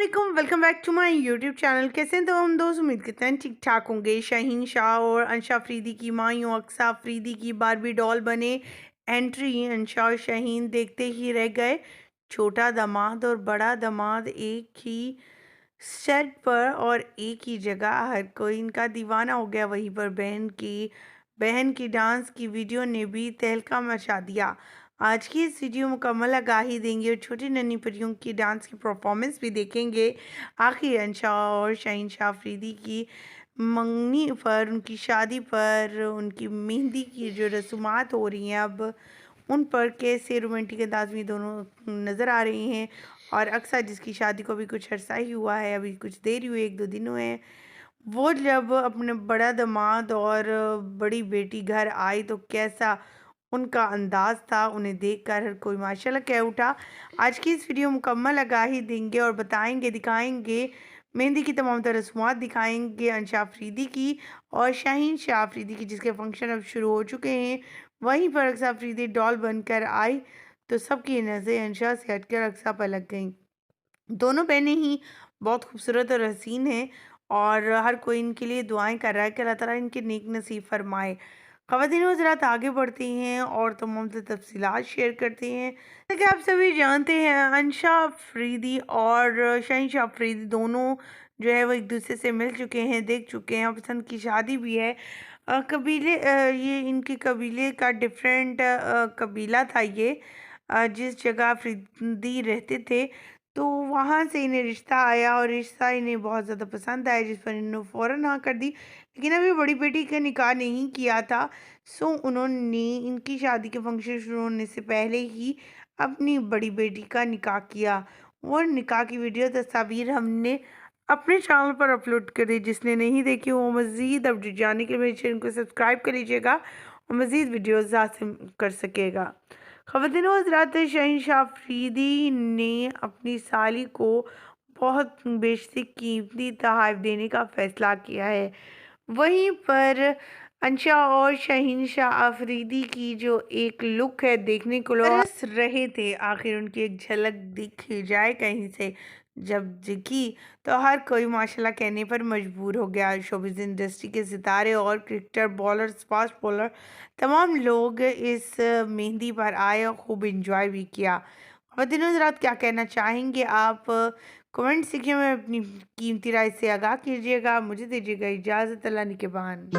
वालेकुम, welcome back to my YouTube channel. कैसे हैं तो हम दोस्त, उम्मीद करते हैं ठीक ठाक होंगे। शाहीन शाह और अंशा अफरीदी की मायूं अक्सा अफरीदी की बारबी डॉल बने एंट्री। अंशा और शाहीन देखते ही रह गए। छोटा दामाद और बड़ा दामाद एक ही सेट पर और एक ही जगह, हर कोई इनका दीवाना हो गया। वहीं पर बहन की डांस की वीडियो ने भी तहलका मचा दिया। आज की इस वीडियो मुकम्मल आगाही देंगे और छोटी नन्ही परियों की डांस की परफॉर्मेंस भी देखेंगे। आखिर अंशा और शाहीन शाह अफरीदी की मंगनी पर, उनकी शादी पर, उनकी मेहंदी की जो रस्मात हो रही हैं, अब उन पर कैसे रोमांटिक अंदाज में दोनों नज़र आ रही हैं। और अक्सर जिसकी शादी को भी कुछ अरसा ही हुआ है, अभी कुछ देर ही हुई, 1-2 दिन हुए हैं, वो जब अपने बड़ा दामाद और बड़ी बेटी घर आई तो कैसा उनका अंदाज़ था, उन्हें देखकर हर कोई माशाल्लाह कह उठा। आज की इस वीडियो मुकम्मल आगाही देंगे और बताएंगे, दिखाएंगे, मेहंदी की तमाम तरह रस्मात दिखाएंगे अंशा अफरीदी की और शाहीन शाह अफरीदी की, जिसके फंक्शन अब शुरू हो चुके हैं। वहीं पर अक्सा अफरीदी डॉल बनकर आई तो सबकी नज़रें अंशा से हटकर अक्सा पर लग गईं। दोनों बहनें ही बहुत खूबसूरत और हसीन हैं और हर कोई इनके लिए दुआएं कर रहा है कि अल्लाह ताला इनके नेक नसीब फरमाए। ख़वातीन हज़रात, आगे बढ़ती हैं और तमाम तफसीलात शेयर करते हैं। जैसा कि आप सभी जानते हैं, अंशा अफरीदी और शाहीन शाह अफरीदी दोनों जो है वो एक दूसरे से मिल चुके हैं, देख चुके हैं, पसंद की शादी भी है। ये इनके कबीले का डिफरेंट कबीला था ये, जिस जगह अफरीदी रहते थे, तो वहाँ से इन्हें रिश्ता आया और रिश्ता इन्हें बहुत ज़्यादा पसंद आया, जिस पर इन्होंने फ़ौरन हाँ कर दी। लेकिन अभी बड़ी बेटी का निकाह नहीं किया था, सो उन्होंने इनकी शादी के फंक्शन शुरू होने से पहले ही अपनी बड़ी बेटी का निकाह किया। वो निकाह की वीडियो तस्वीर हमने अपने चैनल पर अपलोड करी। जिसने नहीं देखी वो मज़ीद अपडेट जानने के लिए मेरे चैनल को सब्सक्राइब कर लीजिएगा और मज़ीद वीडियोज़ हासिल कर सकेगा। ख़वातीन व हज़रात, शाहीन शाह अफरीदी ने अपनी साली को बहुत बेशती कीमती तोहफ़े देने का फ़ैसला किया है। वहीं पर अंशा और शाहीन शाह अफरीदी की जो एक लुक है, देखने को लोग तरस रहे थे। आखिर उनकी एक झलक दिख जाए कहीं से, जब दिखी तो हर कोई माशाल्लाह कहने पर मजबूर हो गया। शोबिज़ इंडस्ट्री के सितारे और क्रिकेटर, बॉलर्स, फास्ट बॉलर, तमाम लोग इस मेहंदी पर आए और खूब इंजॉय भी किया। ख़वातीन हज़रात, क्या कहना चाहेंगे आप? कमेंट सेक्शन में अपनी कीमती राय से आगाह कीजिएगा। मुझे दीजिएगा इजाज़त। अल्लाह निगहबान।